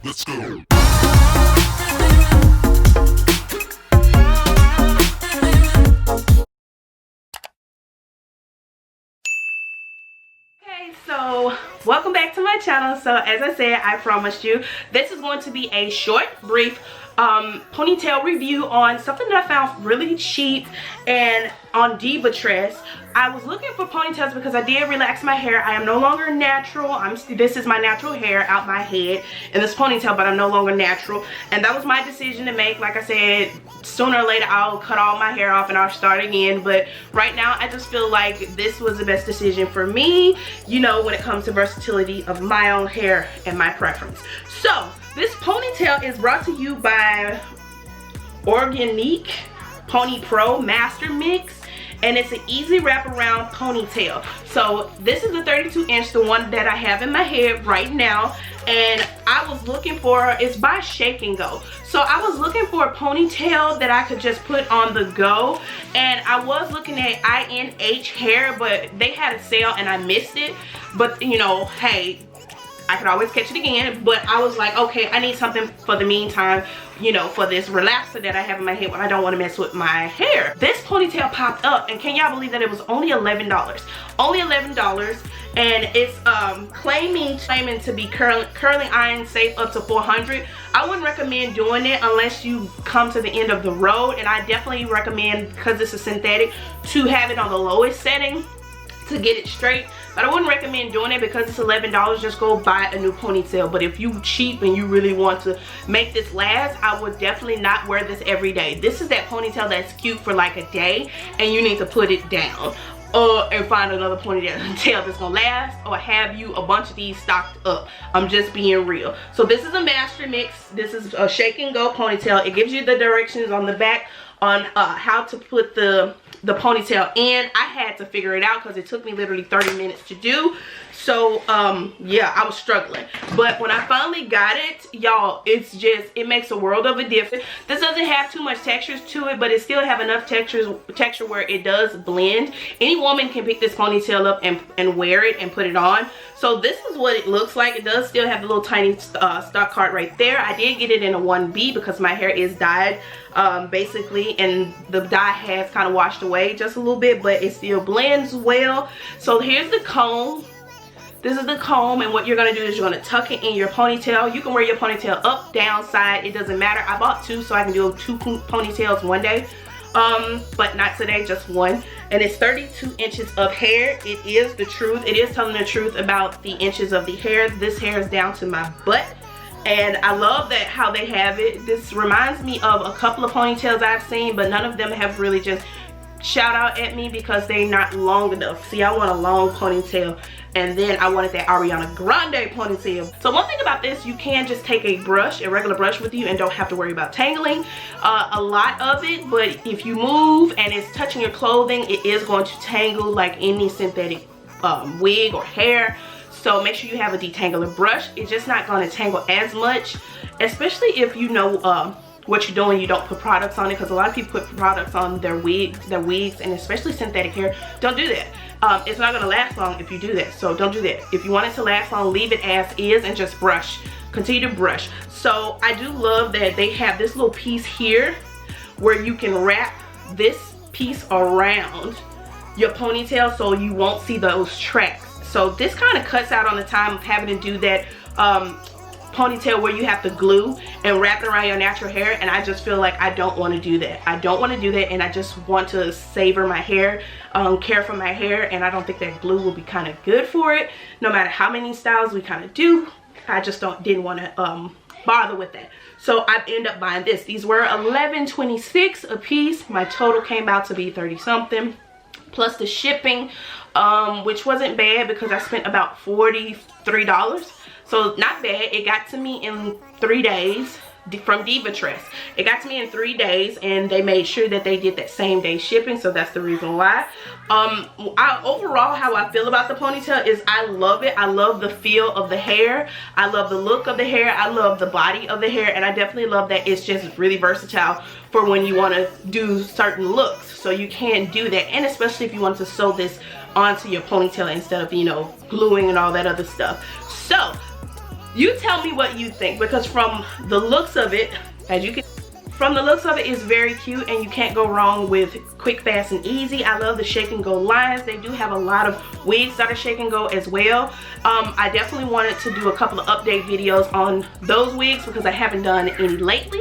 Let's go. So welcome back to my channel. So as I said, I promised you this is going to be a short, brief ponytail review on something that I found really cheap and on Divatress. I was looking for ponytails because I did relax my hair. I am no longer natural. This is my natural hair out my head in this ponytail, but I'm no longer natural, and that was my decision to make. Like I said, sooner or later I'll cut all my hair off and I'll start again, but right now I just feel like this was the best decision for me, you know, when it comes to versatility of my own hair and my preference. So this ponytail is brought to you by Organique Pony Pro Master Mix, and it's an easy wraparound ponytail. So this is the 32-inch, the one that I have in my head right now, and I was looking for, it's by Shake and Go. So I was looking for a ponytail that I could just put on the go, and I was looking at INH hair, but they had a sale and I missed it. But you know, hey, I could always catch it again. But I was like, okay, I need something for the meantime, you know, for this relaxer that I have in my head when I don't want to mess with my hair. This ponytail popped up, and can y'all believe that it was only $11? Only $11, and it's claiming to be curling iron safe up to 400. I wouldn't recommend doing it unless you come to the end of the road, and I definitely recommend, because it's a synthetic, to have it on the lowest setting to get it straight. But I wouldn't recommend doing it because it's $11. Just go buy a new ponytail. But if you cheap and you really want to make this last, I would definitely not wear this every day. This is that ponytail that's cute for like a day and you need to put it down, and find another ponytail that's gonna last, or have you a bunch of these stocked up. I'm just being real. So this is a master mix. This is a Shake and Go ponytail. It gives you the directions on the back on how to put the ponytail in. I had to figure it out because it took me literally 30 minutes to do. So yeah, I was struggling, but when I finally got it, y'all, it makes a world of a difference. This doesn't have too much textures to it, but it still have enough texture where it does blend. Any woman can pick this ponytail up and wear it and put it on. So this is what it looks like. It does still have the little tiny stock card right there. I did get it in a 1B because my hair is dyed basically, and the dye has kind of washed away just a little bit, but it still blends well. So here's the comb. This is the comb, and what you're going to do is you're going to tuck it in your ponytail. You can wear your ponytail up, down, side. It doesn't matter. I bought two so I can do 2 ponytails one day. But not today, just one. And it's 32 inches of hair. It is the truth. It is telling the truth about the inches of the hair. This hair is down to my butt. And I love that how they have it. This reminds me of a couple of ponytails I've seen, but none of them have really just shout out at me because they're not long enough. See, I want a long ponytail, and then I wanted that Ariana Grande ponytail. So one thing about this, you can just take a brush, a regular brush with you, and don't have to worry about tangling a lot of it. But if you move and it's touching your clothing, it is going to tangle like any synthetic wig or hair. So make sure you have a detangler brush. It's just not going to tangle as much, especially if you know what you're doing. You don't put products on it, because a lot of people put products on their wigs, and especially synthetic hair. Don't do that. It's not going to last long if you do that, so don't do that. If you want it to last long, leave it as is and just brush. Continue to brush. So I do love that they have this little piece here where you can wrap this piece around your ponytail so you won't see those tracks. So this kind of cuts out on the time of having to do that ponytail where you have to glue and wrap it around your natural hair, and I just feel like I don't want to do that. I don't want to do that, and I just want to savor my hair, care for my hair, and I don't think that glue will be kind of good for it. No matter how many styles we kind of do, I just didn't want to bother with that. So I ended up buying this. These were $11.26 a piece. My total came out to be 30 something plus the shipping, which wasn't bad because I spent about $43. So not bad. It got to me in 3 days from Divatress. It got to me in 3 days, and they made sure that they did that same day shipping, so that's the reason why. Overall, how I feel about the ponytail is I love it. I love the feel of the hair. I love the look of the hair. I love the body of the hair, and I definitely love that it's just really versatile for when you want to do certain looks. So you can do that, and especially if you want to sew this onto your ponytail instead of, you know, gluing and all that other stuff. So You tell me what you think, because from the looks of it, as you can, from the looks of it, it's very cute and you can't go wrong with quick, fast, and easy. I love the shake and go lines. They do have a lot of wigs that are shake and go as well. I definitely wanted to do a couple of update videos on those wigs because I haven't done any lately.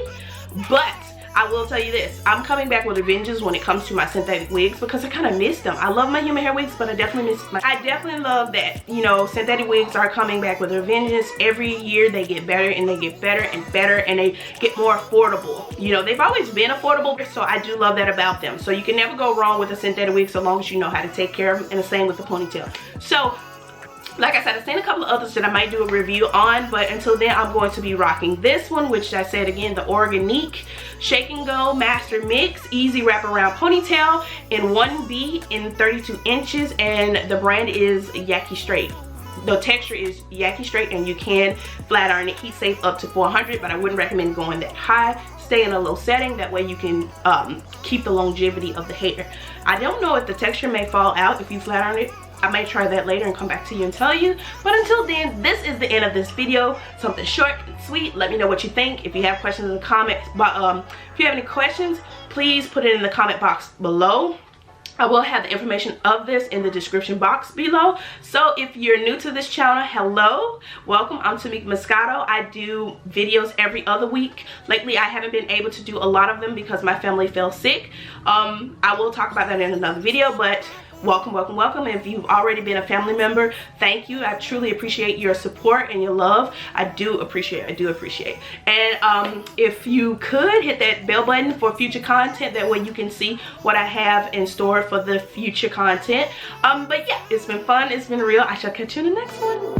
But I will tell you this, I'm coming back with a vengeance when it comes to my synthetic wigs because I kind of miss them. I love my human hair wigs, but I definitely miss my, I definitely love that, you know, synthetic wigs are coming back with a vengeance. Every year they get better and they get better and better and they get more affordable. You know, they've always been affordable, so I do love that about them. So you can never go wrong with a synthetic wig so long as you know how to take care of them, and the same with the ponytail. So like I said, I've seen a couple of others that I might do a review on, but until then I'm going to be rocking this one, which I said again, the Organique Shake and Go Master Mix Easy Wraparound Ponytail in 1B in 32 inches, and the brand is Yaki Straight. The texture is Yaki Straight, and you can flat iron it, heat safe up to 400, but I wouldn't recommend going that high. Stay in a low setting, that way you can keep the longevity of the hair. I don't know if the texture may fall out if you flat iron it. I may try that later and come back to you and tell you. But until then, this is the end of this video. Something short and sweet. Let me know what you think. If you have questions in the comments, if you have any questions, please put it in the comment box below. I will have the information of this in the description box below. So if you're new to this channel, hello, welcome. I'm Tamika Moscato. I do videos every other week. Lately, I haven't been able to do a lot of them because my family fell sick. I will talk about that in another video, but welcome, welcome, welcome. If you've already been a family member, thank you. I truly appreciate your support and your love. I do appreciate. And if you could hit that bell button for future content, that way you can see what I have in store for the future content. But yeah, it's been fun, it's been real. I shall catch you in the next one.